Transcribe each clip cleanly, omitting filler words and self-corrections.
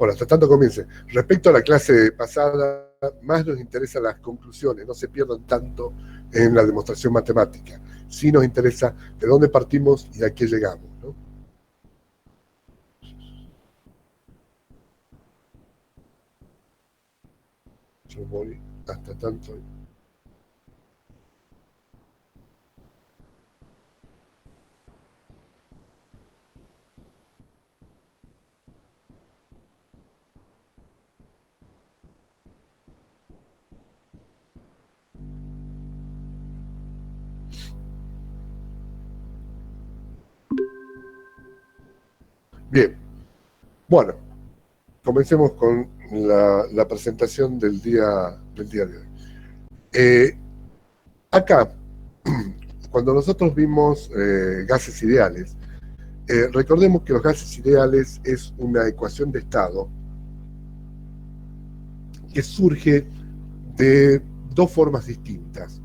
Bueno, hasta tanto comience. Respecto a la clase pasada, más nos interesan las conclusiones, no se pierdan tanto en la demostración matemática. Sí nos interesa de dónde partimos y a qué llegamos, ¿no? Yo voy hasta tanto. Bien, bueno, comencemos con la presentación del día de hoy. Acá, cuando nosotros vimos gases ideales, recordemos que los gases ideales es una ecuación de estado que surge de dos formas distintas.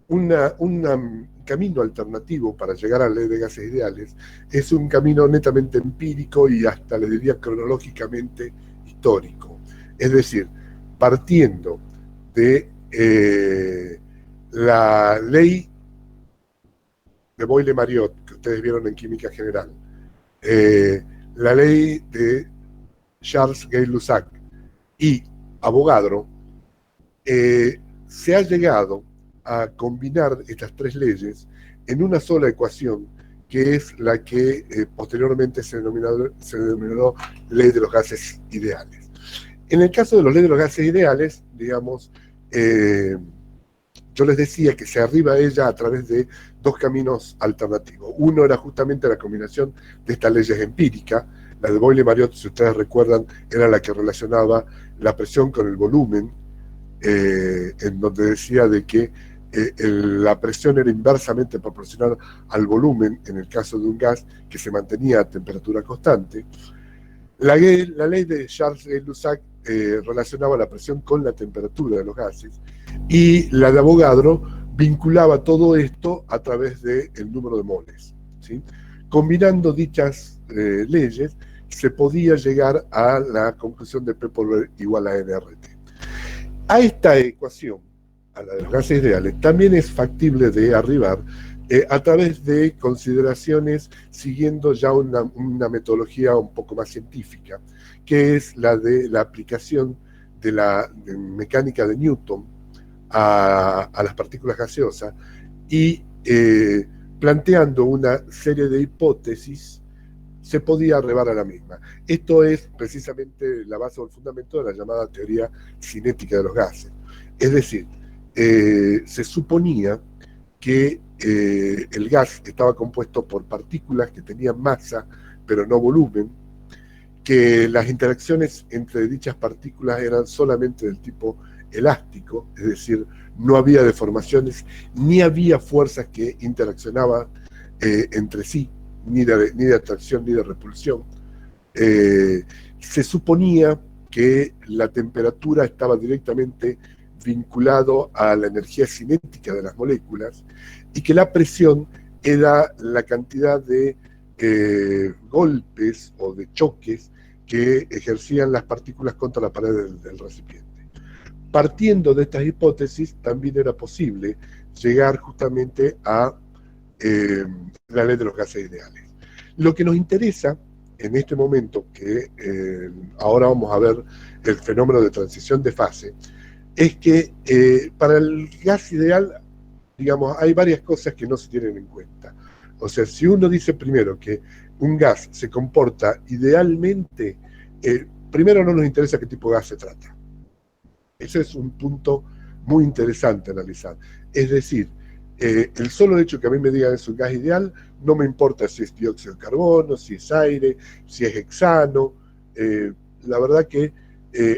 Un camino alternativo para llegar a la ley de gases ideales es un camino netamente empírico y hasta le diría cronológicamente histórico. Es decir, partiendo de la ley de Boyle-Mariotte, que ustedes vieron en química general, la ley de Charles Gay-Lussac y Avogadro, se ha llegado a combinar estas tres leyes en una sola ecuación, que es la que posteriormente se denominó ley de los gases ideales. En el caso de los leyes de los gases ideales, digamos, yo les decía que se arriba a ella a través de dos caminos alternativos. Uno era justamente la combinación de estas leyes empíricas. La de Boyle-Mariotte, si ustedes recuerdan, era la que relacionaba la presión con el volumen, en donde decía de que la presión era inversamente proporcional al volumen en el caso de un gas que se mantenía a temperatura constante. La ley de Charles Gay-Lussac relacionaba la presión con la temperatura de los gases, y la de Avogadro vinculaba todo esto a través del número de moles, ¿sí? Combinando dichas leyes, se podía llegar a la conclusión de P por V igual a nRT. A esta ecuación, a la de los gases ideales, también es factible de arribar a través de consideraciones siguiendo ya una metodología un poco más científica, que es la de la aplicación de la mecánica de Newton a las partículas gaseosas y planteando una serie de hipótesis se podía arribar a la misma. Esto es precisamente la base o el fundamento de la llamada teoría cinética de los gases. Es decir, se suponía que el gas estaba compuesto por partículas que tenían masa, pero no volumen, que las interacciones entre dichas partículas eran solamente del tipo elástico, es decir, no había deformaciones, ni había fuerzas que interaccionaban entre sí, ni de atracción ni de repulsión. Se suponía que la temperatura estaba directamente vinculado a la energía cinética de las moléculas y que la presión era la cantidad de golpes o de choques que ejercían las partículas contra la pared del recipiente. Partiendo de estas hipótesis, también era posible llegar justamente a la ley de los gases ideales. Lo que nos interesa en este momento, que ahora vamos a ver el fenómeno de transición de fase, es que para el gas ideal, digamos, hay varias cosas que no se tienen en cuenta. O sea, si uno dice primero que un gas se comporta idealmente, primero no nos interesa qué tipo de gas se trata. Ese es un punto muy interesante a analizar. Es decir, el solo hecho que a mí me digan es un gas ideal, no me importa si es dióxido de carbono, si es aire, si es hexano. La verdad que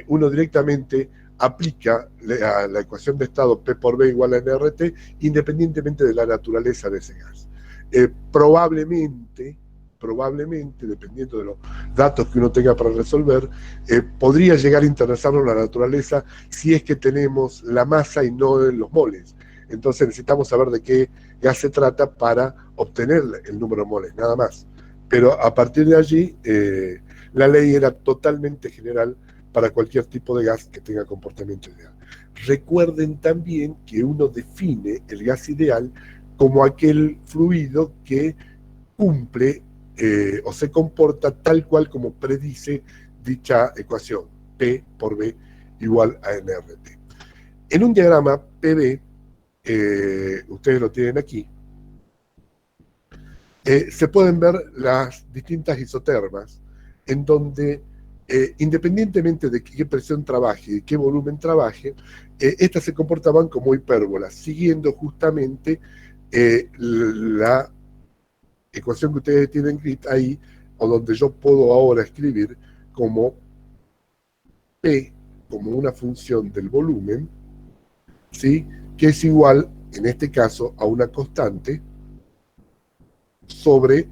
uno directamente aplica la ecuación de estado P por V igual a nRT independientemente de la naturaleza de ese gas. Probablemente, dependiendo de los datos que uno tenga para resolver, podría llegar a interesarnos la naturaleza si es que tenemos la masa y no los moles. Entonces necesitamos saber de qué gas se trata para obtener el número de moles, nada más. pero a partir de allí la ley era totalmente general para cualquier tipo de gas que tenga comportamiento ideal. Recuerden también que uno define el gas ideal como aquel fluido que cumple o se comporta tal cual como predice dicha ecuación, P por B igual a nRT. En un diagrama PV, ustedes lo tienen aquí, se pueden ver las distintas isotermas en donde independientemente de qué presión trabaje y qué volumen trabaje, estas se comportaban como hipérbolas, siguiendo justamente la ecuación que ustedes tienen ahí, o donde yo puedo ahora escribir como P, como una función del volumen, ¿sí? Que es igual, en este caso, a una constante sobre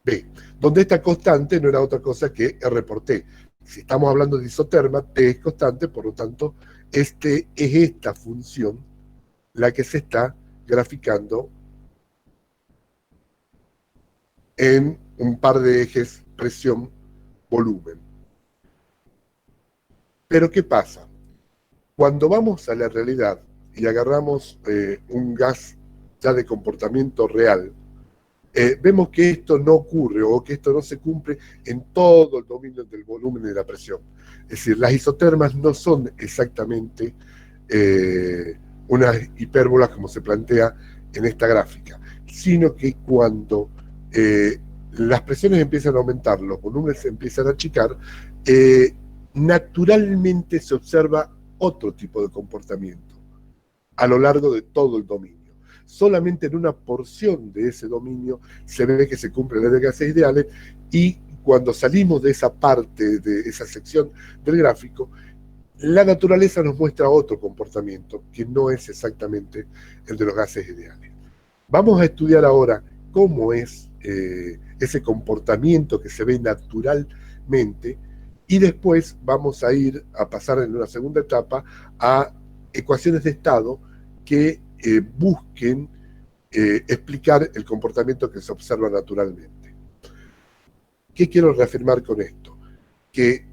B, donde esta constante no era otra cosa que R por T. Si estamos hablando de isoterma, T es constante, por lo tanto, es esta función la que se está graficando en un par de ejes presión-volumen. Pero ¿qué pasa? Cuando vamos a la realidad y agarramos un gas ya de comportamiento real, vemos que esto no ocurre o que esto no se cumple en todo el dominio del volumen y de la presión. Es decir, las isotermas no son exactamente unas hipérbolas como se plantea en esta gráfica, sino que cuando las presiones empiezan a aumentar, los volúmenes se empiezan a achicar, naturalmente se observa otro tipo de comportamiento a lo largo de todo el dominio. Solamente en una porción de ese dominio se ve que se cumple la ley de gases ideales, y cuando salimos de esa parte, de esa sección del gráfico, la naturaleza nos muestra otro comportamiento que no es exactamente el de los gases ideales. Vamos a estudiar ahora cómo es ese comportamiento que se ve naturalmente, y después vamos a ir a pasar en una segunda etapa a ecuaciones de estado que busquen explicar el comportamiento que se observa naturalmente. ¿Qué quiero reafirmar con esto? Que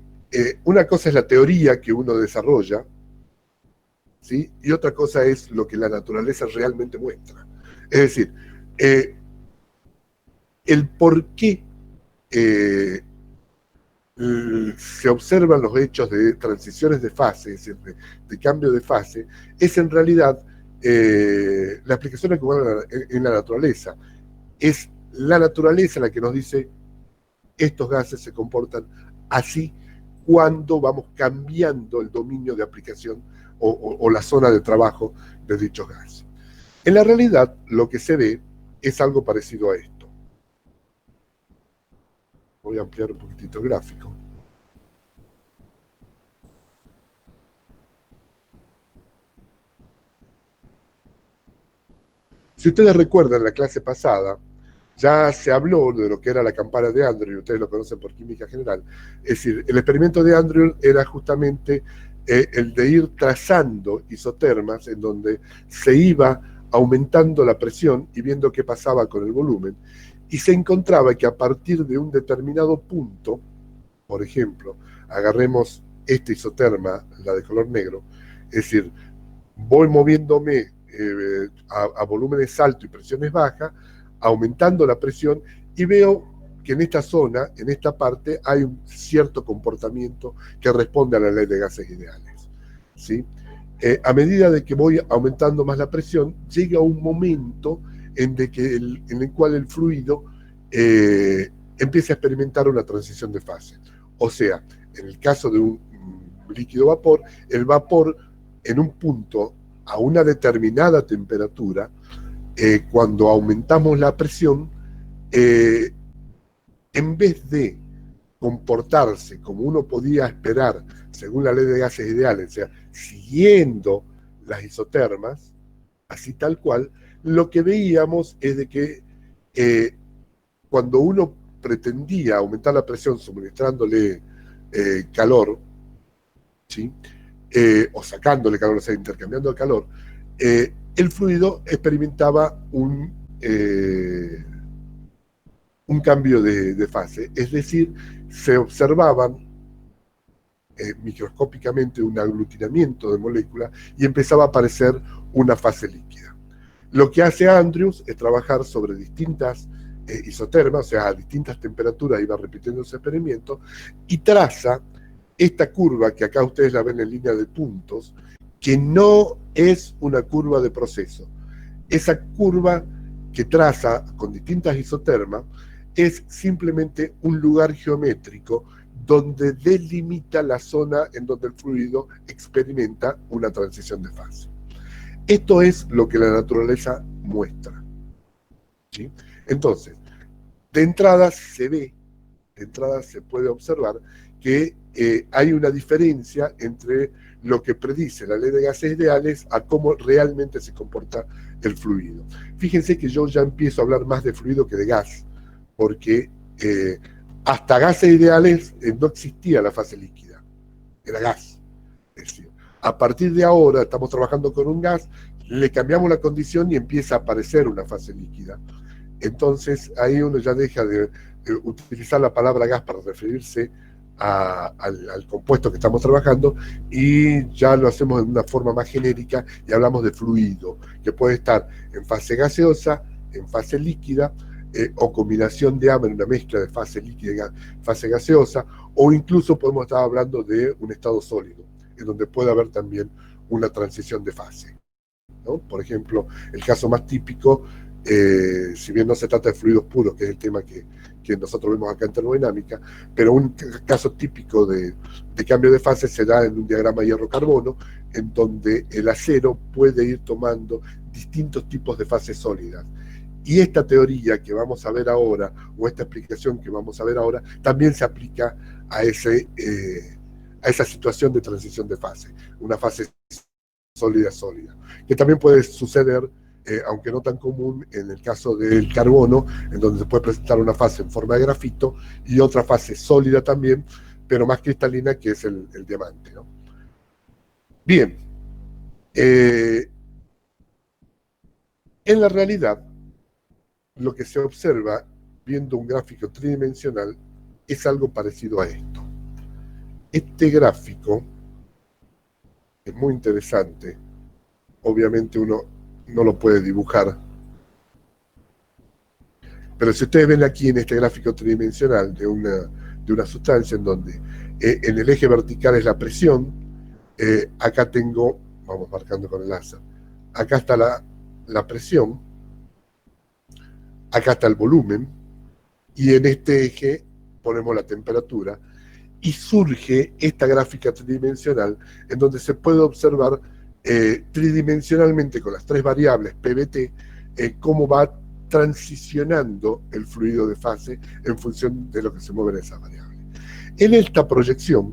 una cosa es la teoría que uno desarrolla, ¿sí? Y otra cosa es lo que la naturaleza realmente muestra. Es decir, el por qué se observan los hechos de transiciones de fase, es decir, de cambio de fase, es en realidad la explicación que hubo en la naturaleza. Es la naturaleza la que nos dice estos gases se comportan así cuando vamos cambiando el dominio de aplicación o la zona de trabajo de dichos gases. En la realidad, lo que se ve es algo parecido a esto. Voy a ampliar un poquitito el gráfico. Si ustedes recuerdan la clase pasada, ya se habló de lo que era la campana de Andrew, ustedes lo conocen por química general. Es decir, el experimento de Andrew era justamente el de ir trazando isotermas en donde se iba aumentando la presión y viendo qué pasaba con el volumen, y se encontraba que a partir de un determinado punto, por ejemplo, agarremos esta isoterma, la de color negro, es decir, voy moviéndome a volúmenes altos y presiones bajas, aumentando la presión, y veo que en esta zona, en esta parte, hay un cierto comportamiento que responde a la ley de gases ideales, ¿sí? A medida de que voy aumentando más la presión, llega un momento en el cual el fluido empieza a experimentar una transición de fase. O sea, en el caso de un líquido vapor, el vapor en un punto a una determinada temperatura, cuando aumentamos la presión, en vez de comportarse como uno podía esperar según la ley de gases ideales, o sea, siguiendo las isotermas, así tal cual, lo que veíamos es de que cuando uno pretendía aumentar la presión suministrándole calor, ¿sí? O sacándole calor, o sea, intercambiando el calor, el fluido experimentaba un un cambio de fase. Es decir, se observaban microscópicamente un aglutinamiento de moléculas y empezaba a aparecer una fase líquida. Lo que hace Andrews es trabajar sobre distintas isotermas, o sea, a distintas temperaturas iba repitiendo ese experimento, y traza esta curva que acá ustedes la ven en línea de puntos, que no es una curva de proceso. Esa curva que traza con distintas isotermas es simplemente un lugar geométrico donde delimita la zona en donde el fluido experimenta una transición de fase. Esto es lo que la naturaleza muestra, ¿sí? Entonces, de entrada se ve, de entrada se puede observar que hay una diferencia entre lo que predice la ley de gases ideales a cómo realmente se comporta el fluido. Fíjense que yo ya empiezo a hablar más de fluido que de gas, porque hasta gases ideales no existía la fase líquida, era gas. Es decir, a partir de ahora estamos trabajando con un gas, le cambiamos la condición y empieza a aparecer una fase líquida. Entonces ahí uno ya deja de utilizar la palabra gas para referirse al compuesto que estamos trabajando y ya lo hacemos de una forma más genérica y hablamos de fluido, que puede estar en fase gaseosa, en fase líquida, o combinación de ambas, una mezcla de fase líquida y fase gaseosa, o incluso podemos estar hablando de un estado sólido, en donde puede haber también una transición de fase, ¿no? Por ejemplo, el caso más típico, si bien no se trata de fluidos puros, que es el tema que nosotros vemos acá en termodinámica, pero un caso típico de cambio de fase se da en un diagrama hierro-carbono, en donde el acero puede ir tomando distintos tipos de fases sólidas. Y esta teoría que vamos a ver ahora, o esta explicación que vamos a ver ahora, también se aplica a esa situación de transición de fase, una fase sólida, que también puede suceder, aunque no tan común, en el caso del carbono, en donde se puede presentar una fase en forma de grafito y otra fase sólida también, pero más cristalina, que es el diamante, ¿no? Bien, en la realidad, lo que se observa viendo un gráfico tridimensional es algo parecido a esto. Este gráfico es muy interesante. Obviamente uno no lo puede dibujar, pero si ustedes ven aquí en este gráfico tridimensional de una sustancia en donde en el eje vertical es la presión, acá tengo, vamos marcando con el láser, acá está la presión, acá está el volumen, y en este eje ponemos la temperatura, y surge esta gráfica tridimensional en donde se puede observar tridimensionalmente con las tres variables PBT cómo va transicionando el fluido de fase en función de lo que se mueve en esa variable. En esta proyección,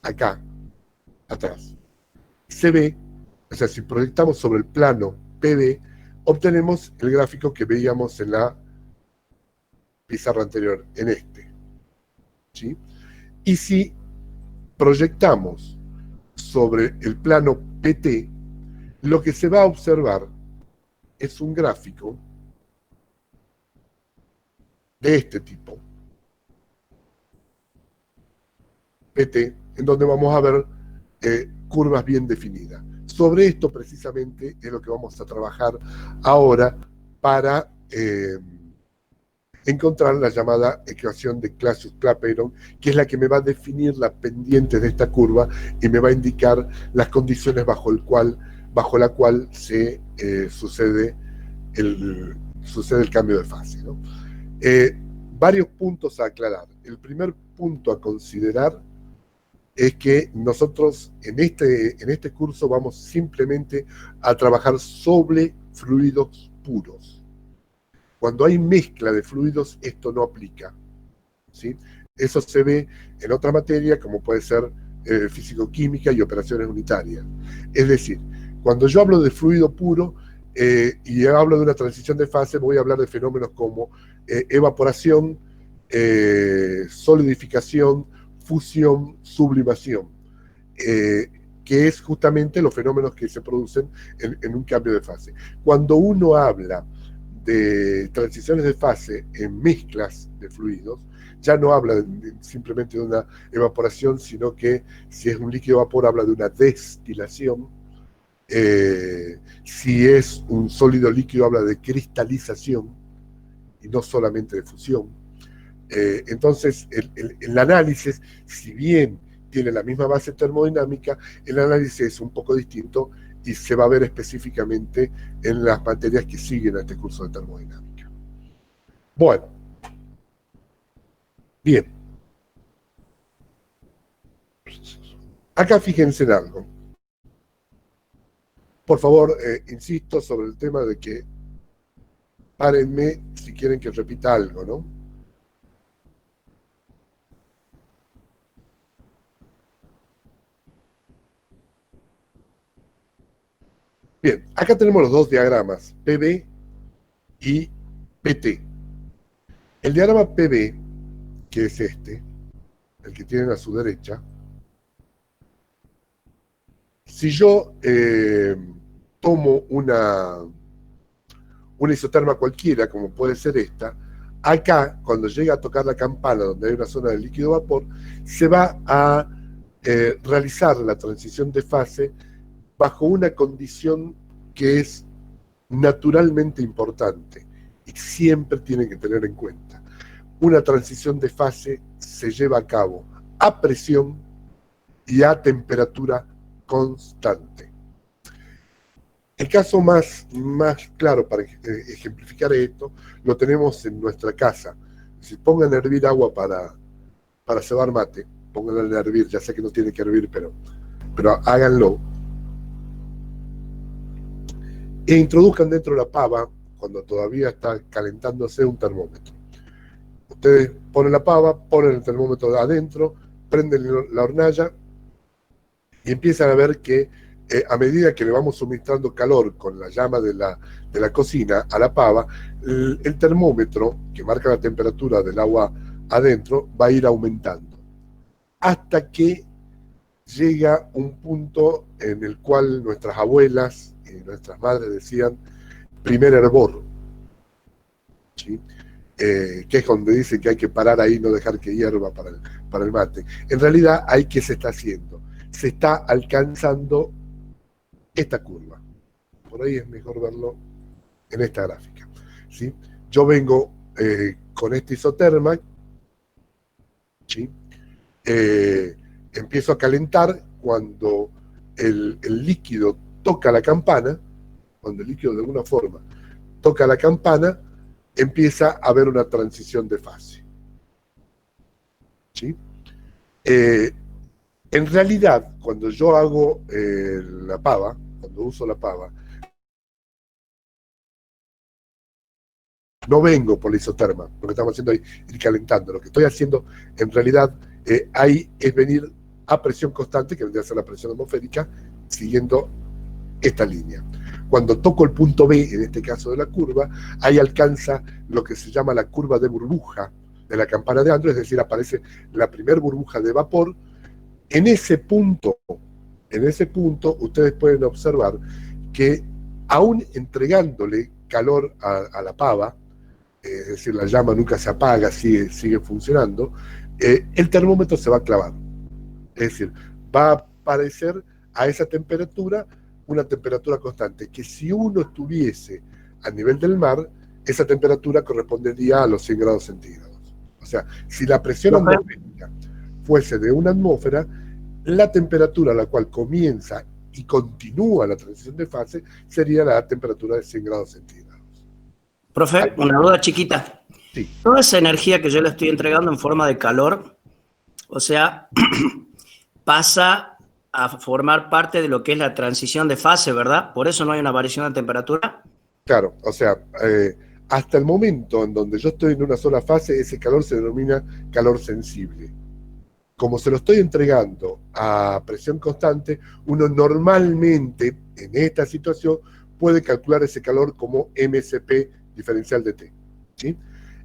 acá, atrás, se ve, o sea, si proyectamos sobre el plano PB, obtenemos el gráfico que veíamos en la pizarra anterior, en este, ¿sí? Y si proyectamos sobre el plano PT, lo que se va a observar es un gráfico de este tipo, PT, en donde vamos a ver curvas bien definidas. Sobre esto precisamente es lo que vamos a trabajar ahora para encontrar la llamada ecuación de Clausius-Clapeyron, que es la que me va a definir la pendiente de esta curva y me va a indicar las condiciones bajo la cual se sucede el cambio de fase, ¿no? Varios puntos a aclarar. El primer punto a considerar es que nosotros en este curso vamos simplemente a trabajar sobre fluidos puros. Cuando hay mezcla de fluidos, esto no aplica, ¿sí? Eso se ve en otra materia, como puede ser físico-química y operaciones unitarias. Es decir, cuando yo hablo de fluido puro y hablo de una transición de fase, voy a hablar de fenómenos como evaporación, solidificación, fusión, sublimación, que es justamente los fenómenos que se producen en un cambio de fase. Cuando uno habla de transiciones de fase en mezclas de fluidos, ya no habla simplemente de una evaporación, sino que si es un líquido vapor habla de una destilación, si es un sólido líquido habla de cristalización y no solamente de fusión. Entonces el análisis, si bien tiene la misma base termodinámica, el análisis es un poco distinto y se va a ver específicamente en las materias que siguen a este curso de termodinámica. Bueno, bien. Acá fíjense en algo. Por favor, insisto sobre el tema de que párenme si quieren que repita algo, ¿no? Bien, acá tenemos los dos diagramas, PB y PT. El diagrama PB, que es este, el que tienen a su derecha, si yo tomo una isoterma cualquiera, como puede ser esta, acá, cuando llega a tocar la campana, donde hay una zona de líquido vapor, se va a realizar la transición de fase bajo una condición que es naturalmente importante y siempre tienen que tener en cuenta. Una transición de fase se lleva a cabo a presión y a temperatura constante. El caso más claro para ejemplificar esto lo tenemos en nuestra casa. Si pongan a hervir agua para cebar mate, pónganla a hervir, ya sé que no tiene que hervir, pero háganlo. E introduzcan dentro de la pava, cuando todavía está calentándose, un termómetro. Ustedes ponen la pava, ponen el termómetro adentro, prenden la hornalla y empiezan a ver que a medida que le vamos suministrando calor con la llama de la cocina a la pava, el termómetro, que marca la temperatura del agua adentro, va a ir aumentando. Hasta que llega un punto en el cual nuestras abuelas y nuestras madres decían primer hervor, ¿sí? Que es donde dice que hay que parar ahí y no dejar que hierva para el mate. En realidad, ahí ¿qué se está haciendo? Se está alcanzando esta curva. Por ahí es mejor verlo en esta gráfica, ¿sí? Yo vengo con este isoterma, ¿sí? Empiezo a calentar cuando el líquido toca la campana, cuando el líquido de alguna forma toca la campana, empieza a haber una transición de fase, ¿sí? En realidad, cuando yo hago la pava, cuando uso la pava, no vengo por la isoterma, lo que estamos haciendo ahí, ir calentando. Lo que estoy haciendo, en realidad, ahí es venir a presión constante, que vendría a ser la presión atmosférica, siguiendo esta línea. Cuando toco el punto B, en este caso de la curva, ahí alcanza lo que se llama la curva de burbuja de la campana de Andrew, es decir, aparece la primer burbuja de vapor. En ese punto, ustedes pueden observar que aún entregándole calor a la pava, es decir, la llama nunca se apaga, sigue funcionando, el termómetro se va a clavar. Es decir, va a aparecer a esa temperatura una temperatura constante, que si uno estuviese a nivel del mar, esa temperatura correspondería a los 100 grados centígrados. O sea, si la presión atmosférica fuese de una atmósfera, la temperatura a la cual comienza y continúa la transición de fase sería la temperatura de 100 grados centígrados. Profe, una duda chiquita. Sí. Toda esa energía que yo le estoy entregando en forma de calor, o sea, pasa a formar parte de lo que es la transición de fase, ¿verdad? Por eso no hay una variación de temperatura. Claro, o sea, hasta el momento en donde yo estoy en una sola fase, ese calor se denomina calor sensible. Como se lo estoy entregando a presión constante, uno normalmente en esta situación puede calcular ese calor como MSP diferencial de T, ¿sí?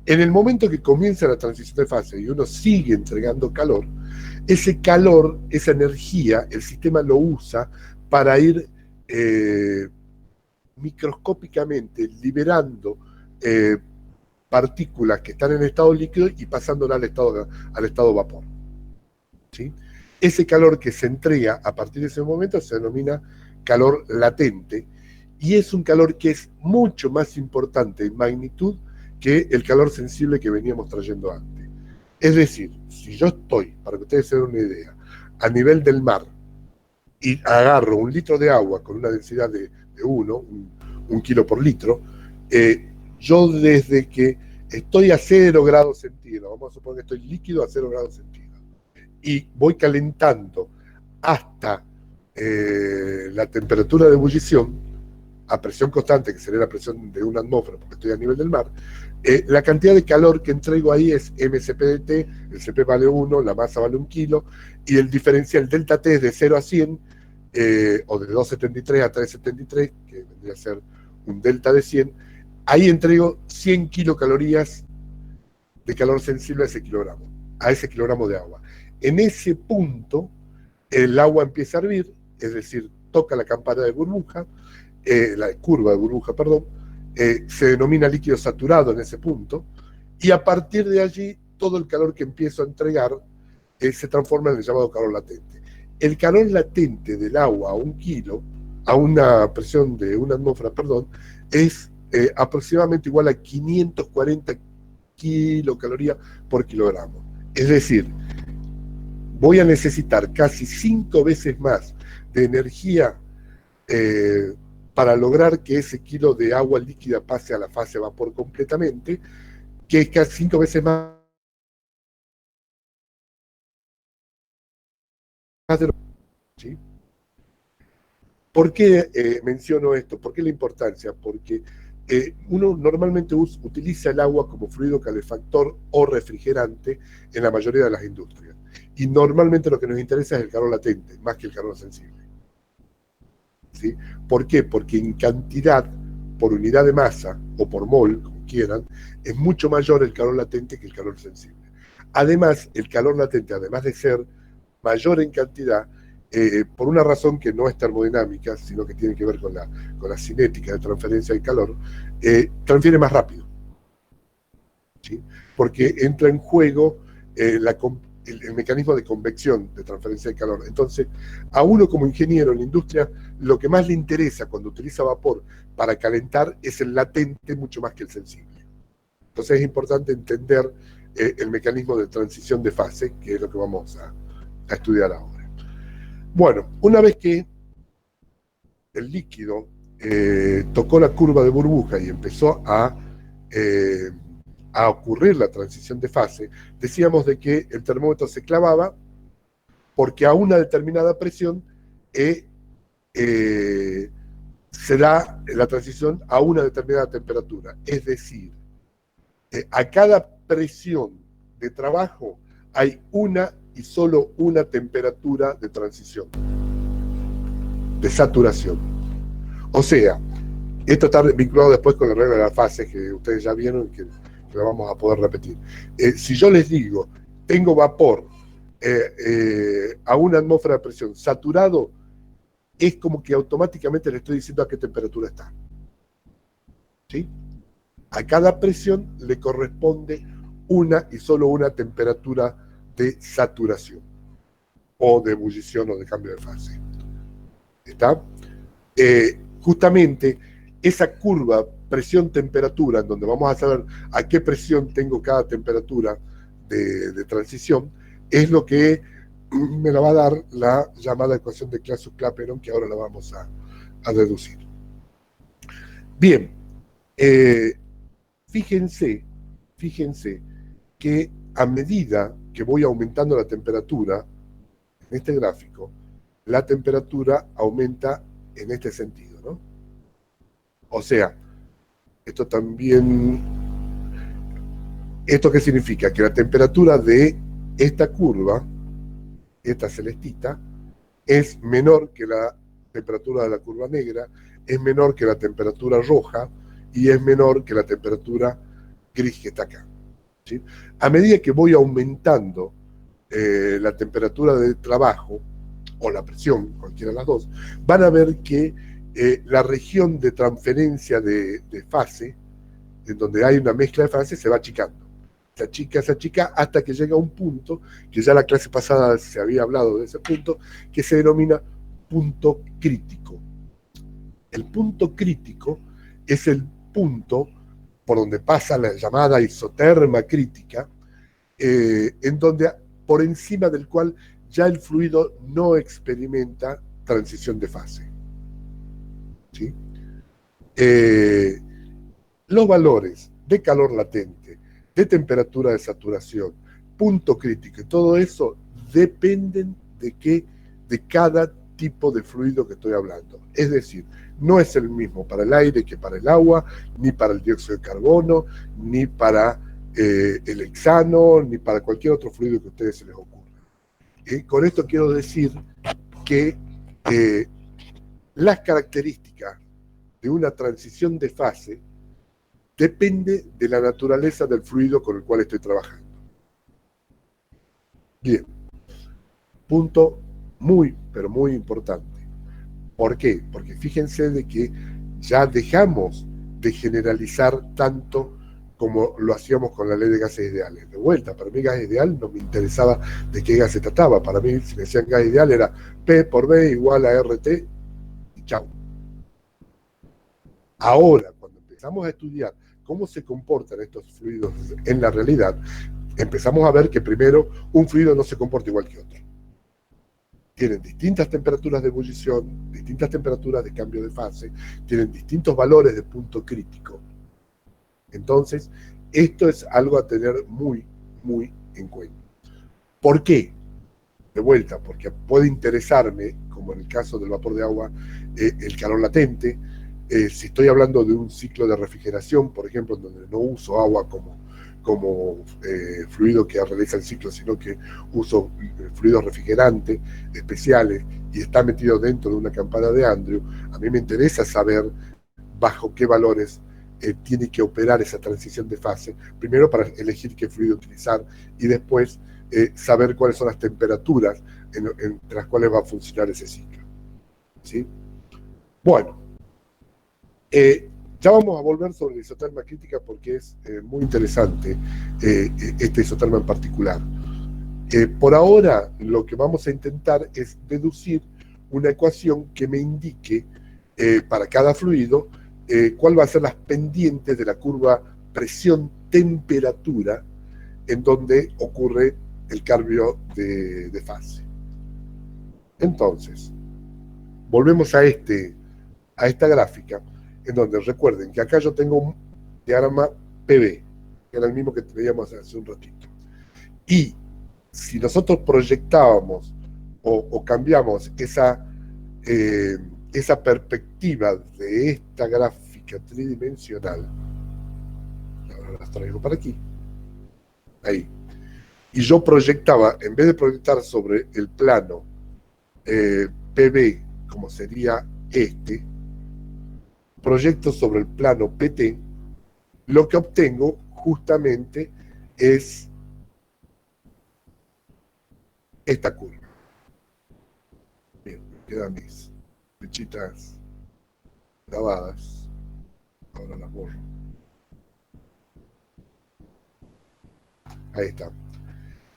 En el momento que comienza la transición de fase y uno sigue entregando calor, ese calor, esa energía, el sistema lo usa para ir microscópicamente liberando partículas que están en estado líquido y pasándola al estado vapor. ¿Sí? Ese calor que se entrega a partir de ese momento se denomina calor latente, y es un calor que es mucho más importante en magnitud que el calor sensible que veníamos trayendo antes. Es decir, si yo estoy, para que ustedes se den una idea, a nivel del mar, y agarro 1 litro de agua con una densidad de 1 kilo por litro, yo desde que estoy a 0 grados centígrados, vamos a suponer que estoy líquido a 0 grados centígrados, y voy calentando hasta la temperatura de ebullición, a presión constante, que sería la presión de una atmósfera, porque estoy a nivel del mar, la cantidad de calor que entrego ahí es mCp de T, el Cp vale 1, la masa vale 1 kilo, y el diferencial delta T es de 0 a 100, o de 2,73 a 3,73, que vendría a ser un delta de 100, ahí entrego 100 kilocalorías de calor sensible a ese kilogramo de agua. En ese punto, el agua empieza a hervir, es decir, toca la campana de burbuja, la curva de burbuja, perdón, se denomina líquido saturado en ese punto, y a partir de allí, todo el calor que empiezo a entregar se transforma en el llamado calor latente. El calor latente del agua a 1 kilo, a una presión de una atmósfera, perdón, es aproximadamente igual a 540 kilocalorías por kilogramo. Es decir, voy a necesitar casi 5 veces más de energía para lograr que ese kilo de agua líquida pase a la fase vapor completamente, que es casi 5 veces más de lo... ¿Sí? ¿Por qué menciono esto? ¿Por qué la importancia? Porque uno normalmente utiliza el agua como fluido calefactor o refrigerante en la mayoría de las industrias. Y normalmente lo que nos interesa es el calor latente, más que el calor sensible. ¿Sí? ¿Por qué? Porque en cantidad, por unidad de masa o por mol, como quieran, es mucho mayor el calor latente que el calor sensible. Además, el calor latente, además de ser mayor en cantidad, por una razón que no es termodinámica, sino que tiene que ver con la cinética de transferencia de calor, transfiere más rápido. ¿Sí? Porque entra en juego el mecanismo de convección de transferencia de calor. Entonces, a uno como ingeniero en la industria, lo que más le interesa cuando utiliza vapor para calentar es el latente mucho más que el sensible. Entonces es importante entender el mecanismo de transición de fase, que es lo que vamos a estudiar ahora. Bueno, una vez que el líquido tocó la curva de burbuja y empezó a ocurrir la transición de fase, decíamos de que el termómetro se clavaba porque a una determinada presión se da la transición a una determinada temperatura. Es decir, a cada presión de trabajo hay una y solo una temperatura de transición, de saturación. O sea, esto está vinculado después con la regla de las fases que ustedes ya vieron, que la vamos a poder repetir. Si yo les digo, tengo vapor a una atmósfera de presión saturado, es como que automáticamente le estoy diciendo a qué temperatura está. ¿Sí? A cada presión le corresponde una y solo una temperatura de saturación, o de ebullición o de cambio de fase. ¿Está? Justamente esa curva presión-temperatura, en donde vamos a saber a qué presión tengo cada temperatura de transición, es lo que me la va a dar la llamada ecuación de Clausius-Clapeyron, que ahora la vamos a deducir. Bien, fíjense que a medida que voy aumentando la temperatura, en este gráfico, la temperatura aumenta en este sentido, ¿no? O sea, ¿esto qué significa? Que la temperatura de esta curva, esta celestita, es menor que la temperatura de la curva negra, es menor que la temperatura roja y es menor que la temperatura gris que está acá. ¿Sí? A medida que voy aumentando la temperatura de trabajo o la presión, cualquiera de las dos, van a ver que la región de transferencia de fase en donde hay una mezcla de fases, se va achicando. Se achica hasta que llega a un punto, que ya la clase pasada se había hablado de ese punto, que se denomina punto crítico. El punto crítico es el punto por donde pasa la llamada isoterma crítica, en donde por encima del cual ya el fluido no experimenta transición de fase. ¿Sí? Los valores de calor latente, de temperatura de saturación, punto crítico y todo eso dependen de cada tipo de fluido que estoy hablando. Es decir, no es el mismo para el aire que para el agua, ni para el dióxido de carbono, ni para el hexano, ni para cualquier otro fluido que a ustedes se les ocurra. Con esto quiero decir que las características de una transición de fase depende de la naturaleza del fluido con el cual estoy trabajando. Bien, punto muy, pero muy importante. ¿Por qué? Porque fíjense de que ya dejamos de generalizar tanto como lo hacíamos con la ley de gases ideales. De vuelta, para mí gas ideal no me interesaba de qué gas se trataba. Para mí, si me decían gas ideal, era P por B igual a RT y chau. Ahora, cuando empezamos a estudiar cómo se comportan estos fluidos en la realidad, empezamos a ver que primero un fluido no se comporta igual que otro. Tienen distintas temperaturas de ebullición, distintas temperaturas de cambio de fase, tienen distintos valores de punto crítico. Entonces, esto es algo a tener muy, muy en cuenta. ¿Por qué? De vuelta, porque puede interesarme, como en el caso del vapor de agua, el calor latente. Si estoy hablando de un ciclo de refrigeración, por ejemplo, donde no uso agua como fluido que realiza el ciclo, sino que uso fluidos refrigerantes especiales y está metido dentro de una campana de Andrew, a mí me interesa saber bajo qué valores tiene que operar esa transición de fase, primero para elegir qué fluido utilizar y después saber cuáles son las temperaturas entre las cuales va a funcionar ese ciclo. ¿Sí? Bueno, ya vamos a volver sobre la isoterma crítica porque es muy interesante esta isoterma en particular. Por ahora, lo que vamos a intentar es deducir una ecuación que me indique para cada fluido cuál va a ser las pendientes de la curva presión-temperatura en donde ocurre el cambio de fase. Entonces, volvemos a esta gráfica, en donde recuerden que acá yo tengo un diagrama PV, que era el mismo que veíamos hace un ratito. Y si nosotros proyectábamos o cambiamos esa perspectiva de esta gráfica tridimensional, ahora las traigo para aquí, ahí, y yo proyectaba, en vez de proyectar sobre el plano PV, como sería proyecto sobre el plano PT, lo que obtengo justamente es esta curva. Bien, me quedan mis flechitas grabadas. Ahora las borro. Ahí está.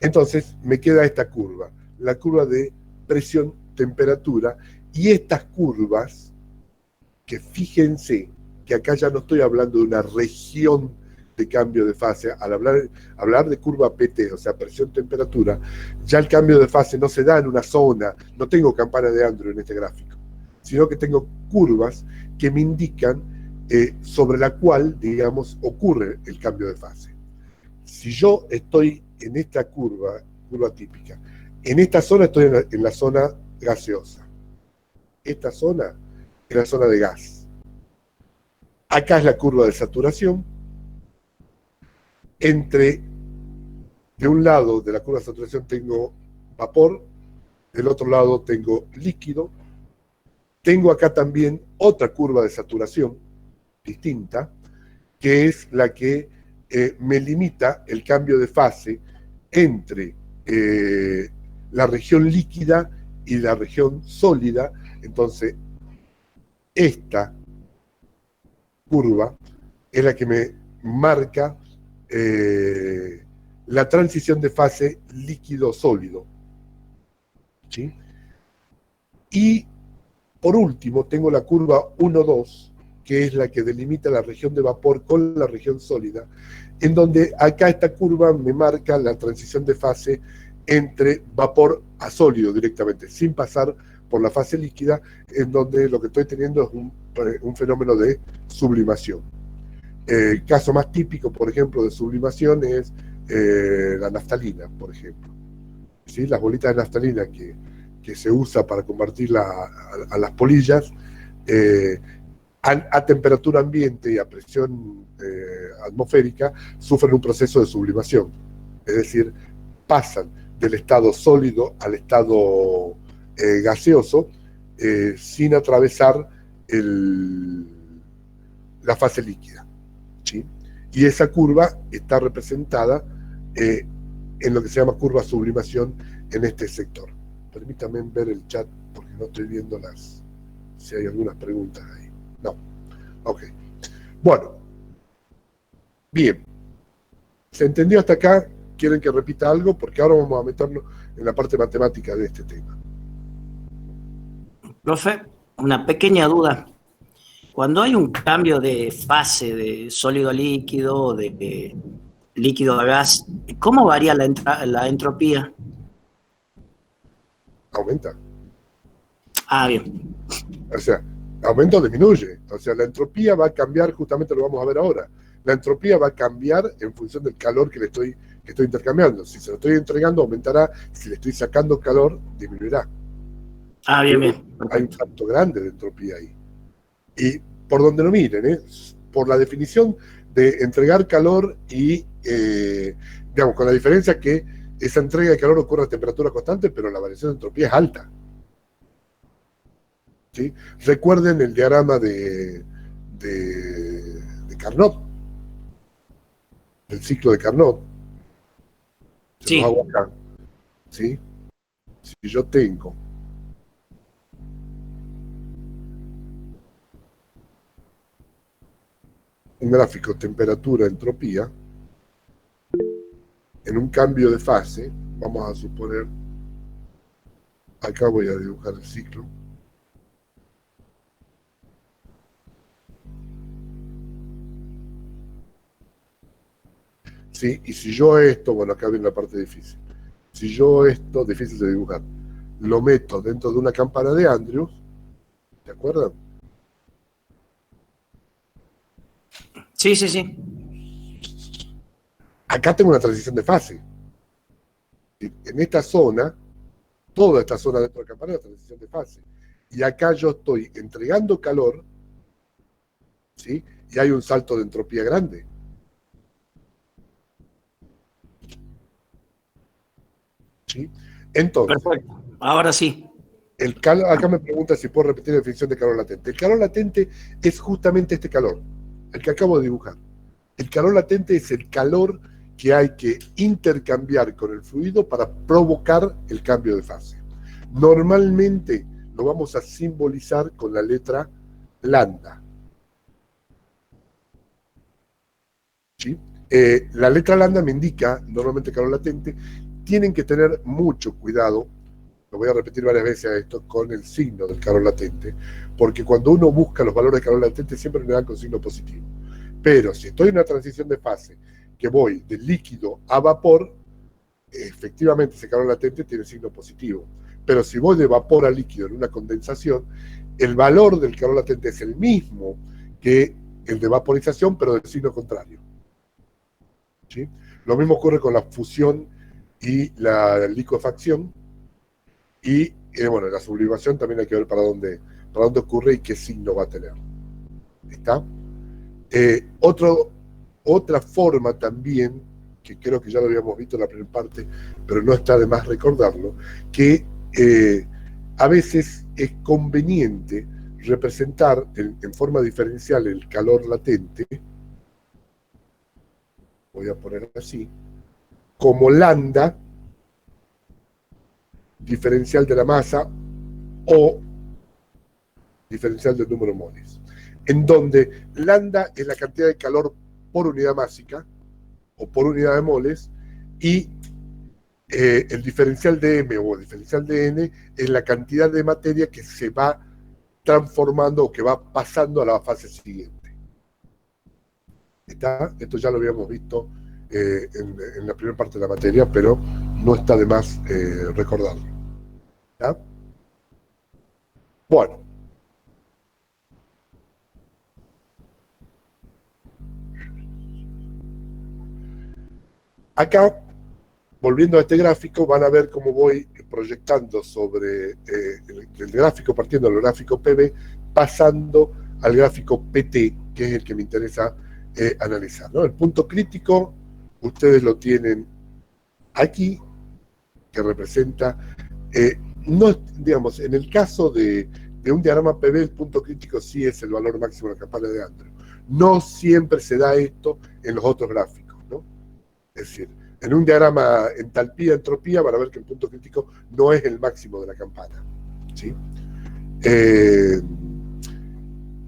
Entonces me queda esta curva, la curva de presión-temperatura, y estas curvas, que fíjense que acá ya no estoy hablando de una región de cambio de fase, al hablar de curva PT, o sea, presión-temperatura, ya el cambio de fase no se da en una zona, no tengo campana de Andrew en este gráfico, sino que tengo curvas que me indican sobre la cual, digamos, ocurre el cambio de fase. Si yo estoy en esta curva típica, en esta zona estoy en la zona gaseosa. Esta zona es la zona de gas. Acá es la curva de saturación. De un lado de la curva de saturación tengo vapor, del otro lado tengo líquido. Tengo acá también otra curva de saturación distinta, que es la que me limita el cambio de fase entre la región líquida y la región sólida. Entonces, esta curva es la que me marca la transición de fase líquido-sólido, ¿sí? Y por último tengo la curva 1,2, que es la que delimita la región de vapor con la región sólida, en donde acá esta curva me marca la transición de fase entre vapor a sólido directamente, sin pasar por la fase líquida, en donde lo que estoy teniendo es un fenómeno de sublimación. El caso más típico, por ejemplo, de sublimación es la naftalina, por ejemplo. ¿Sí? Las bolitas de naftalina que se usa para convertir a las polillas, a temperatura ambiente y a presión atmosférica, sufren un proceso de sublimación. Es decir, pasan del estado sólido al estado gaseoso sin atravesar la fase líquida, ¿sí? Y esa curva está representada en lo que se llama curva sublimación en este sector. Permítanme ver el chat porque no estoy viendo si hay algunas preguntas ahí. No. Ok. Bueno. Bien. ¿Se entendió hasta acá? ¿Quieren que repita algo? Porque ahora vamos a meternos en la parte matemática de este tema. Profe, una pequeña duda. Cuando hay un cambio de fase de sólido a líquido, de líquido a gas, ¿cómo varía la entropía? Aumenta. Ah, bien. O sea, aumenta o disminuye. O sea, la entropía va a cambiar, justamente lo vamos a ver ahora. La entropía va a cambiar en función del calor que estoy intercambiando. Si se lo estoy entregando, aumentará. Si le estoy sacando calor, disminuirá. Ah, bien, bien. Hay un salto grande de entropía ahí. Y por donde lo miren, por la definición de entregar calor y, digamos, con la diferencia que esa entrega de calor ocurre a temperatura constante, pero la variación de entropía es alta. ¿Sí? Recuerden el diagrama de Carnot, del ciclo de Carnot. Se Sí. los hago acá. ¿Sí? Si yo tengo un gráfico temperatura-entropía, en un cambio de fase, vamos a suponer, acá voy a dibujar el ciclo. ¿Sí? Y si yo esto, bueno, acá viene la parte difícil. Si yo esto, difícil de dibujar, lo meto dentro de una campana de Andrews, ¿te acuerdan? Sí, sí, sí. Acá tengo una transición de fase. En esta zona, toda esta zona dentro de la campana es una transición de fase. Y acá yo estoy entregando calor, ¿sí? Y hay un salto de entropía grande. ¿Sí? Entonces, perfecto. Ahora sí. Acá me pregunta si puedo repetir la definición de calor latente. El calor latente es justamente este calor, el que acabo de dibujar. El calor latente es el calor que hay que intercambiar con el fluido para provocar el cambio de fase. Normalmente lo vamos a simbolizar con la letra lambda. ¿Sí? La letra lambda me indica, normalmente calor latente. Tienen que tener mucho cuidado, lo voy a repetir varias veces a esto, con el signo del calor latente, porque cuando uno busca los valores de calor latente siempre me dan con signo positivo. Pero si estoy en una transición de fase que voy de líquido a vapor, efectivamente ese calor latente tiene signo positivo. Pero si voy de vapor a líquido en una condensación, el valor del calor latente es el mismo que el de vaporización, pero del signo contrario. ¿Sí? Lo mismo ocurre con la fusión y la licuefacción. Y bueno, la sublimación también hay que ver para dónde ocurre y qué signo va a tener. ¿Está? Otra forma también, que creo que ya lo habíamos visto en la primera parte, pero no está de más recordarlo, que a veces es conveniente representar en forma diferencial el calor latente, voy a poner así, como lambda diferencial de la masa o diferencial del número moles, en donde lambda es la cantidad de calor por unidad másica o por unidad de moles, y el diferencial de M o el diferencial de N es la cantidad de materia que se va transformando o que va pasando a la fase siguiente. ¿Está? Esto ya lo habíamos visto en la primera parte de la materia, pero no está de más recordarlo. ¿Está? Bueno. Acá, volviendo a este gráfico, van a ver cómo voy proyectando sobre el gráfico, partiendo del gráfico PV, pasando al gráfico PT, que es el que me interesa analizar, ¿no? El punto crítico, ustedes lo tienen aquí, que representa, no, digamos, en el caso de un diagrama PV, el punto crítico sí es el valor máximo de la campana de Andrew. No siempre se da esto en los otros gráficos, ¿no? Es decir, en un diagrama entalpía-entropía van a ver que el punto crítico no es el máximo de la campana, ¿sí?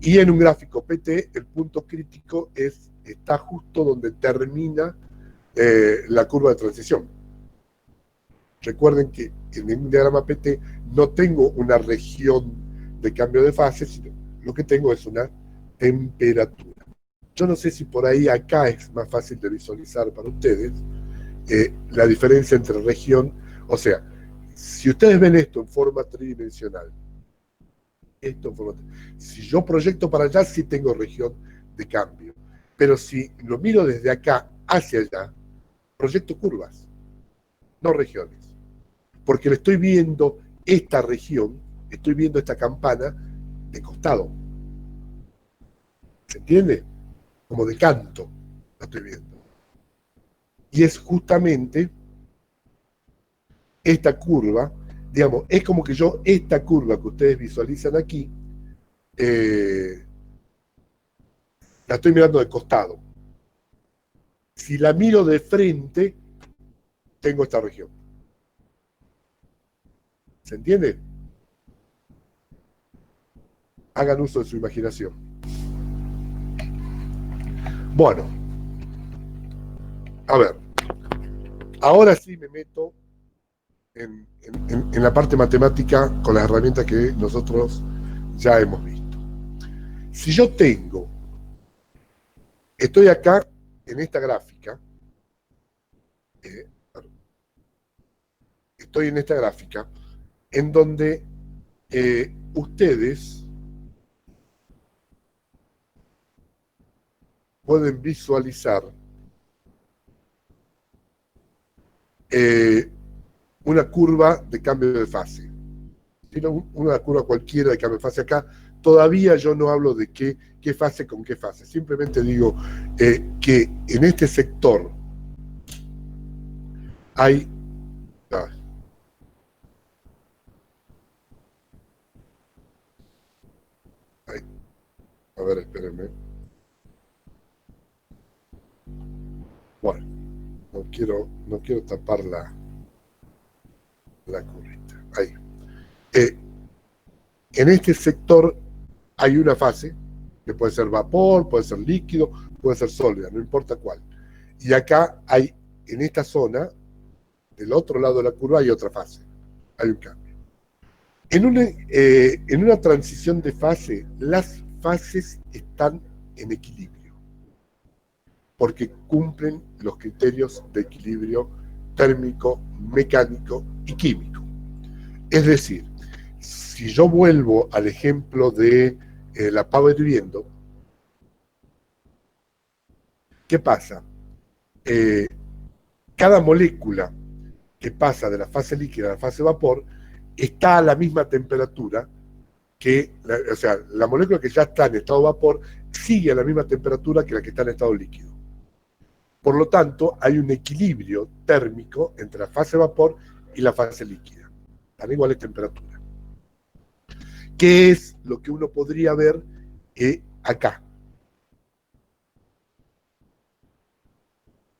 Y en un gráfico PT, el punto crítico está justo donde termina la curva de transición. Recuerden que en un diagrama PT no tengo una región de cambio de fase, sino lo que tengo es una temperatura. Yo no sé si por ahí acá es más fácil de visualizar para ustedes la diferencia entre región, o sea, si ustedes ven esto en forma tridimensional, si yo proyecto para allá, sí tengo región de cambio, pero si lo miro desde acá hacia allá, proyecto curvas, no regiones, porque le estoy viendo esta región, estoy viendo esta campana de costado. ¿Se entiende? Como de canto la estoy viendo. Y es justamente esta curva, digamos, es como que yo, esta curva que ustedes visualizan aquí, la estoy mirando de costado. Si la miro de frente, tengo esta región. ¿Se entiende? Hagan uso de su imaginación. Bueno, a ver, ahora sí me meto en la parte matemática con las herramientas que nosotros ya hemos visto. Si yo estoy acá en esta gráfica, estoy en esta gráfica en donde ustedes pueden visualizar una curva de cambio de fase. Una curva cualquiera de cambio de fase. Acá todavía yo no hablo de qué fase con qué fase. Simplemente digo que en este sector hay... A ver, espérenme. Bueno, no quiero tapar la curvita. Ahí. En este sector hay una fase, que puede ser vapor, puede ser líquido, puede ser sólida, no importa cuál. Y acá hay, en esta zona, del otro lado de la curva hay otra fase, hay un cambio. En una transición de fase, las fases están en equilibrio, porque cumplen los criterios de equilibrio térmico, mecánico y químico. Es decir, si yo vuelvo al ejemplo de la pava hirviendo, ¿qué pasa? Cada molécula que pasa de la fase líquida a la fase vapor está a la misma temperatura que, o sea, la molécula que ya está en estado vapor sigue a la misma temperatura que la que está en estado líquido. Por lo tanto, hay un equilibrio térmico entre la fase vapor y la fase líquida. Están iguales temperaturas. ¿Qué es lo que uno podría ver acá?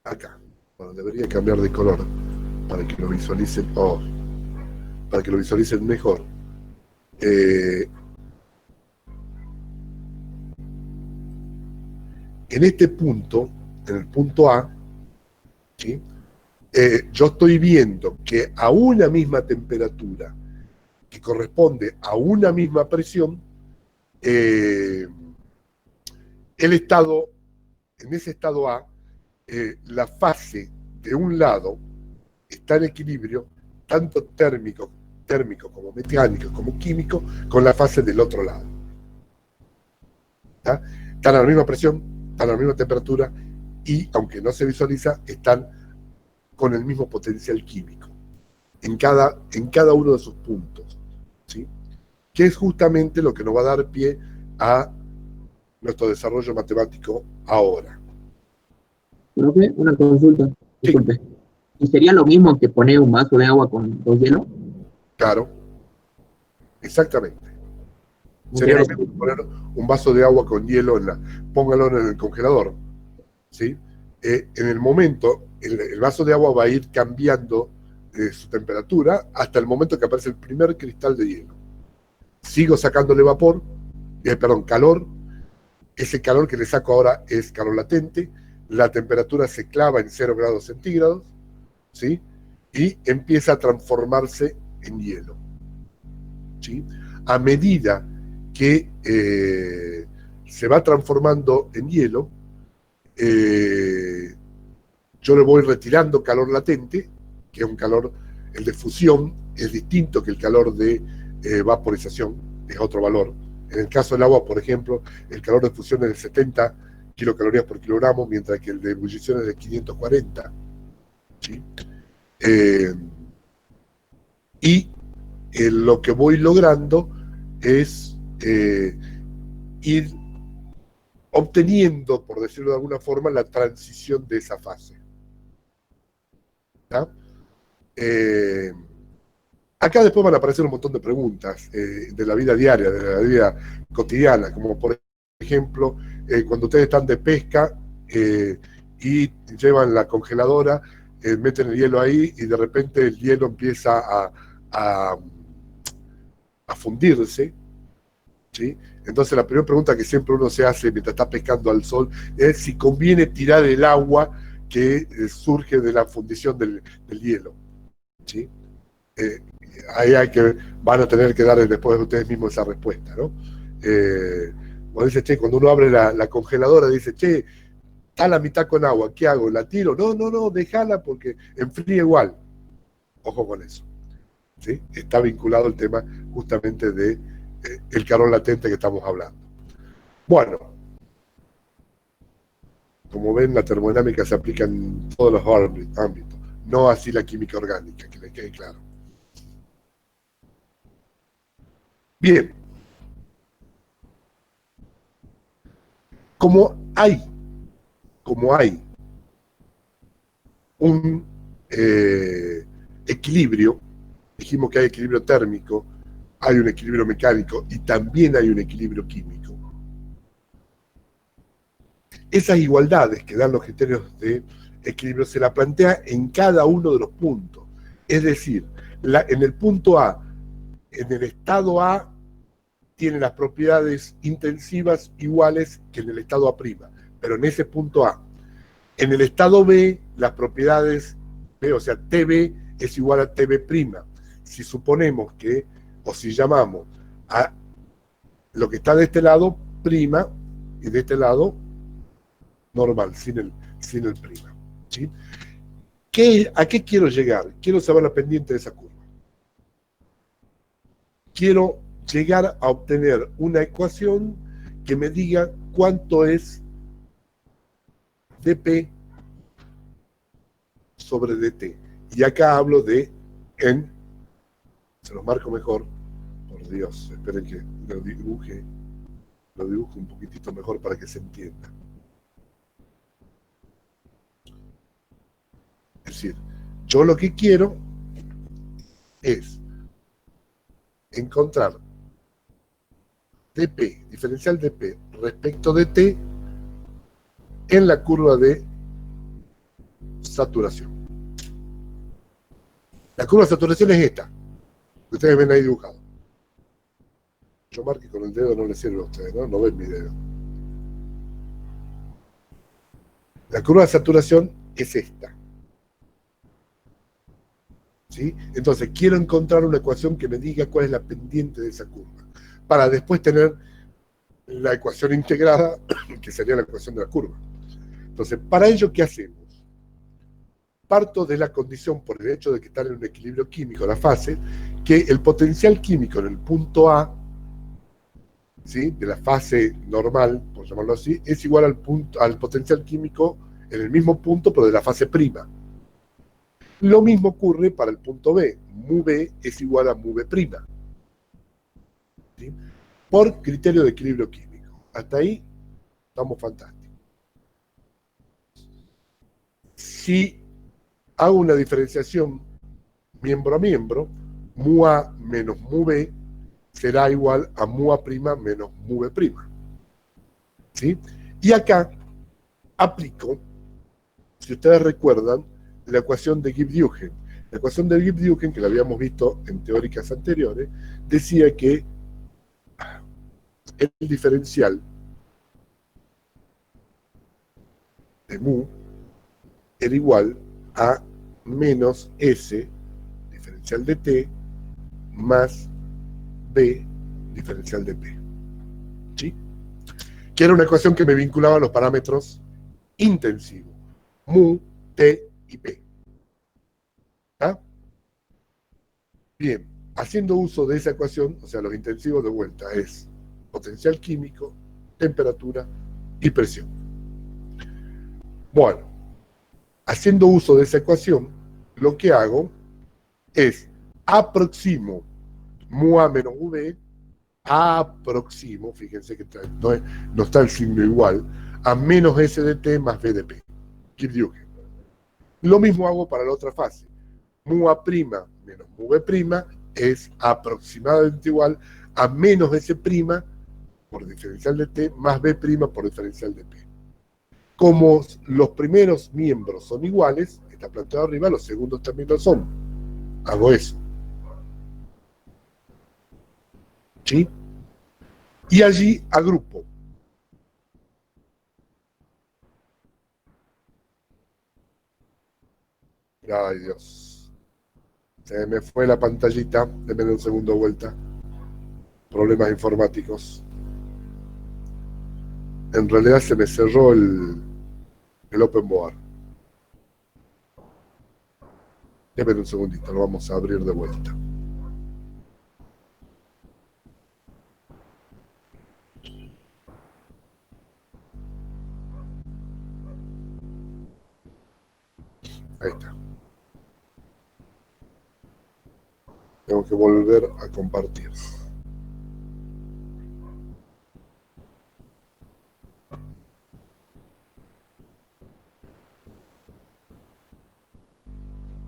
Acá. Bueno, debería cambiar de color para que lo visualicen, para que lo visualicen mejor. En este punto, en el punto A, ¿sí? Yo estoy viendo que a una misma temperatura, que corresponde a una misma presión, el estado, en ese estado A, la fase de un lado está en equilibrio, tanto térmico como mecánico, como químico, con la fase del otro lado. ¿Tá? Están a la misma presión, están a la misma temperatura y, aunque no se visualiza, están con el mismo potencial químico en cada uno de sus puntos, ¿sí? Que es justamente lo que nos va a dar pie a nuestro desarrollo matemático ahora. Profe, una consulta, disculpe. Sí. ¿Y sería lo mismo que poner un vaso de agua con 2 hielos? Claro, exactamente. Sería lo mismo poner un vaso de agua con hielo póngalo en el congelador, ¿sí? En el momento, el vaso de agua va a ir cambiando su temperatura hasta el momento que aparece el primer cristal de hielo. Sigo sacándole calor. Ese calor que le saco ahora es calor latente. La temperatura se clava en 0 grados centígrados, ¿sí? Y empieza a transformarse en hielo, ¿sí? A medida que se va transformando en hielo, yo le voy retirando calor latente, que es un calor, el de fusión es distinto que el calor de vaporización, es otro valor. En el caso del agua, por ejemplo, el calor de fusión es de 70 kilocalorías por kilogramo, mientras que el de ebullición es de 540. ¿Sí? Lo que voy logrando es ir obteniendo, por decirlo de alguna forma, la transición de esa fase. ¿Tá? Acá después van a aparecer un montón de preguntas de la vida diaria, de la vida cotidiana, como por ejemplo, cuando ustedes están de pesca y llevan la congeladora, meten el hielo ahí y de repente el hielo empieza a fundirse, ¿sí? Entonces la primera pregunta que siempre uno se hace mientras está pescando al sol es si conviene tirar el agua que surge de la fundición del hielo, ¿sí? Ahí van a tener que dar después de ustedes mismos esa respuesta, ¿no? Cuando uno abre la congeladora dice, che, está la mitad con agua, ¿qué hago? ¿La tiro? No, déjala porque enfría igual. Ojo con eso, ¿sí? Está vinculado el tema justamente de el calor latente que estamos hablando. Bueno, como ven, la termodinámica se aplica en todos los ámbitos, no así la química orgánica, que le quede claro. Bien, como hay un equilibrio, dijimos que hay equilibrio térmico, hay un equilibrio mecánico y también hay un equilibrio químico. Esas igualdades que dan los criterios de equilibrio se la plantea en cada uno de los puntos. Es decir, en el punto A, en el estado A, tiene las propiedades intensivas iguales que en el estado A', pero en ese punto A. En el estado B, las propiedades B, o sea, TB es igual a TB'. Si suponemos que, o si llamamos a lo que está de este lado prima y de este lado normal, sin el prima, ¿sí? ¿A qué quiero llegar? Quiero saber la pendiente de esa curva. Quiero llegar a obtener una ecuación que me diga cuánto es dP sobre dt. Y acá hablo de se los marco mejor, por Dios, esperen que lo dibuje un poquitito mejor para que se entienda. Es decir, yo lo que quiero es encontrar dP, diferencial dP respecto de T en la curva de saturación. La curva de saturación es esta, que ustedes ven ahí dibujado. Yo marque con el dedo, no les sirve a ustedes, ¿no? No ven mi dedo. La curva de saturación es esta. ¿Sí? Entonces, quiero encontrar una ecuación que me diga cuál es la pendiente de esa curva, para después tener la ecuación integrada, que sería la ecuación de la curva. Entonces, para ello, ¿qué hacemos? Parto de la condición, por el hecho de que están en un equilibrio químico la fase, que el potencial químico en el punto A, ¿sí?, de la fase normal, por llamarlo así, es igual al potencial químico en el mismo punto, pero de la fase prima. Lo mismo ocurre para el punto B. Mu B es igual a mu B prima, ¿sí?, por criterio de equilibrio químico. Hasta ahí estamos fantásticos. Si hago una diferenciación miembro a miembro, mu A menos mu B será igual a mu A prima menos mu B prima, ¿sí? Y acá aplico, si ustedes recuerdan, la ecuación de Gibbs-Duhem. La ecuación de Gibbs-Duhem, que la habíamos visto en teóricas anteriores, decía que el diferencial de mu era igual a menos S, diferencial de T, más B, diferencial de P. ¿Sí? Que era una ecuación que me vinculaba a los parámetros intensivos, mu, T y P. ¿Ah? Bien, haciendo uso de esa ecuación, o sea, los intensivos de vuelta es potencial químico, temperatura y presión. Bueno, haciendo uso de esa ecuación, lo que hago es aproximo mu A menos V, aproximo, fíjense que no está el signo igual, a menos S de T más B de P. Gibbs-Duhem. Lo mismo hago para la otra fase. Mu A' menos mu B' es aproximadamente igual a menos S' por diferencial de T más B' por diferencial de P. Como los primeros miembros son iguales, está planteado arriba, los segundos también lo son. Hago eso. ¿Sí? Y allí agrupo. Ay, Dios. Se me fue la pantallita. Denme un segundo vuelta. Problemas informáticos. En realidad se me cerró el OpenBoard. Denme un segundito, lo vamos a abrir de vuelta. Ahí está. Tengo que volver a compartir.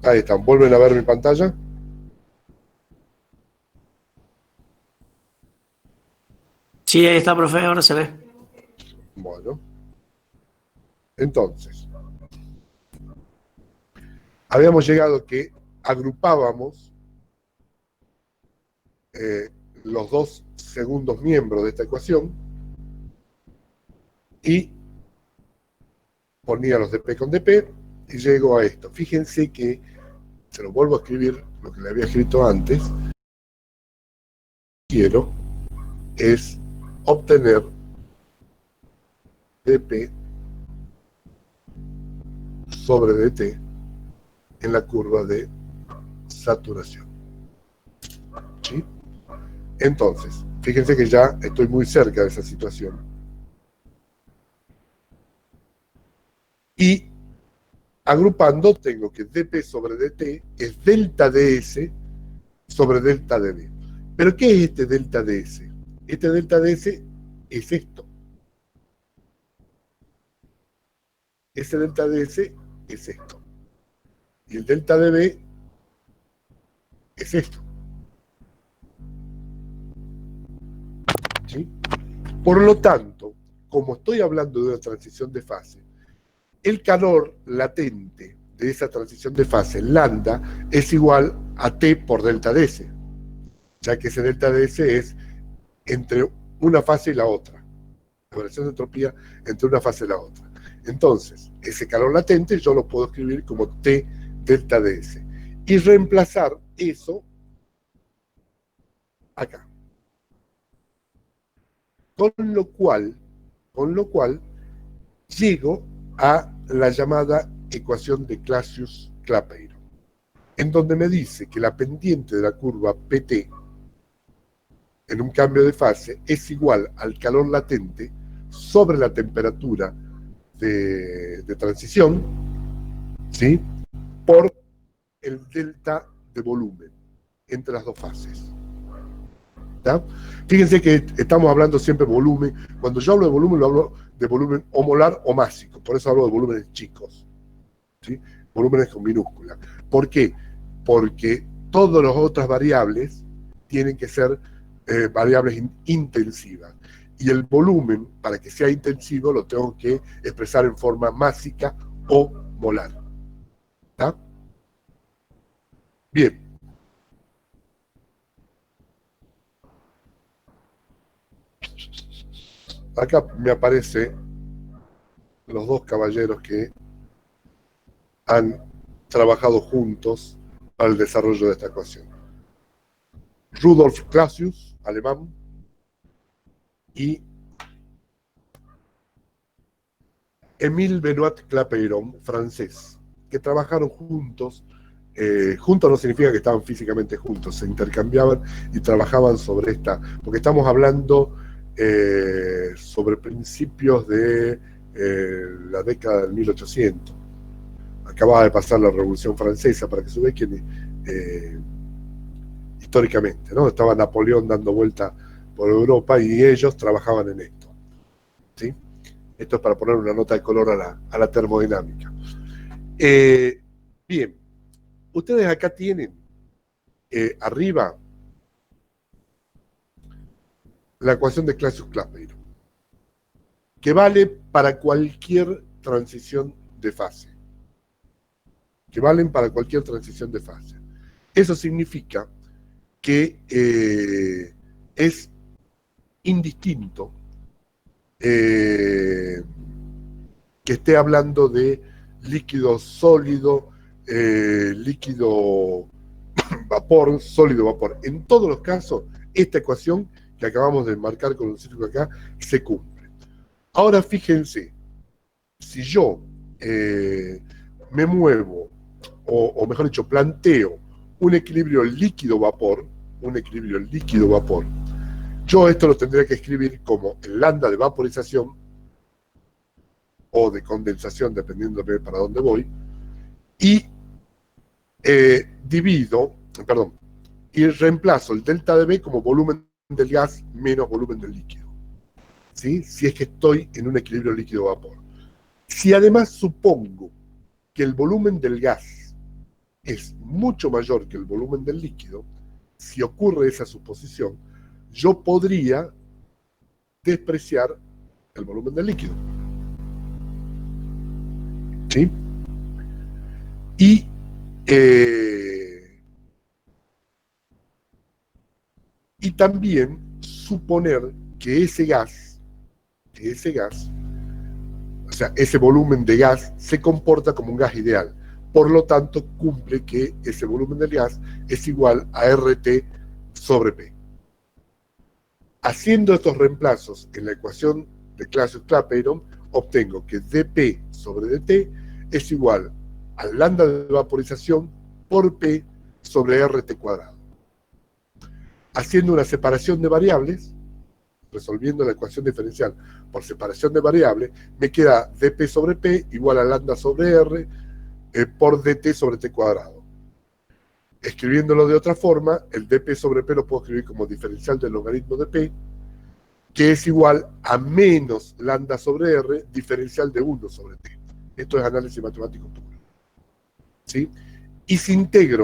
Ahí están, ¿vuelven a ver mi pantalla? Sí, ahí está, profe, ahora se ve. Bueno. Entonces, habíamos llegado que agrupábamos los dos segundos miembros de esta ecuación y ponía los dp con dp y llego a esto. Fíjense que, se lo vuelvo a escribir, lo que le había escrito antes, quiero es obtener dp sobre dt en la curva de saturación. ¿Sí? Entonces, fíjense que ya estoy muy cerca de esa situación. Y agrupando, tengo que dp sobre dt es delta ds sobre delta dv. ¿Pero qué es este delta ds? Este delta ds es esto. Ese delta ds es esto. Y el delta dv es esto. ¿Sí? Por lo tanto, como estoy hablando de una transición de fase, el calor latente de esa transición de fase, lambda, es igual a T por delta ds, ya que ese delta ds es entre una fase y la otra, la variación de entropía entre una fase y la otra. Entonces, ese calor latente yo lo puedo escribir como T delta DS. Y reemplazar eso acá. Con lo cual llego a la llamada ecuación de Clausius-Clapeyron, en donde me dice que la pendiente de la curva PT en un cambio de fase es igual al calor latente sobre la temperatura de transición, ¿sí?, por el delta de volumen entre las dos fases. ¿Ya? Fíjense que estamos hablando siempre de volumen. Cuando yo hablo de volumen, lo hablo de volumen o molar o másico. Por eso hablo de volúmenes chicos, ¿sí? Volúmenes con minúscula. ¿Por qué? Porque todas las otras variables tienen que ser variables intensivas. Y el volumen, para que sea intensivo, lo tengo que expresar en forma másica o molar. ¿Está? Bien. Acá me aparecen los dos caballeros que han trabajado juntos para el desarrollo de esta ecuación. Rudolf Clausius, alemán, y Émile Benoit Clapeyron, francés, que trabajaron juntos. Juntos no significa que estaban físicamente juntos, se intercambiaban y trabajaban sobre esta, porque estamos hablando sobre principios de la década del 1800. Acababa de pasar la Revolución Francesa, para que se vea quién históricamente, ¿no? Estaba Napoleón dando vuelta por Europa y ellos trabajaban en esto, ¿sí? Esto es para poner una nota de color a la termodinámica. Bien, ustedes acá tienen arriba la ecuación de Clausius-Clapeyron, que vale para cualquier transición de fase. Que valen para cualquier transición de fase. Eso significa que es indistinto que esté hablando de líquido sólido, líquido vapor, sólido vapor. En todos los casos, esta ecuación que acabamos de marcar con un círculo acá se cumple. Ahora fíjense, si yo me muevo, o mejor dicho, planteo un equilibrio líquido-vapor, yo esto lo tendría que escribir como el lambda de vaporización o de condensación, dependiendo de para dónde voy, y y reemplazo el delta de B como volumen del gas menos volumen del líquido, ¿sí? Si es que estoy en un equilibrio líquido-vapor. Si además supongo que el volumen del gas es mucho mayor que el volumen del líquido, si ocurre esa suposición, yo podría despreciar el volumen del líquido, ¿sí? Y también suponer que ese gas, o sea, ese volumen de gas se comporta como un gas ideal. Por lo tanto, cumple que ese volumen del gas es igual a RT sobre P. Haciendo estos reemplazos en la ecuación de Clausius-Clapeyron, obtengo que dP sobre dt es igual al lambda de vaporización por P sobre RT cuadrado. Haciendo una separación de variables, resolviendo la ecuación diferencial por separación de variables, me queda dP sobre P igual a lambda sobre R por dt sobre t cuadrado. Escribiéndolo de otra forma, el dP sobre P lo puedo escribir como diferencial del logaritmo de P, que es igual a menos lambda sobre R, diferencial de 1 sobre t. Esto es análisis matemático puro, ¿sí? Y si integro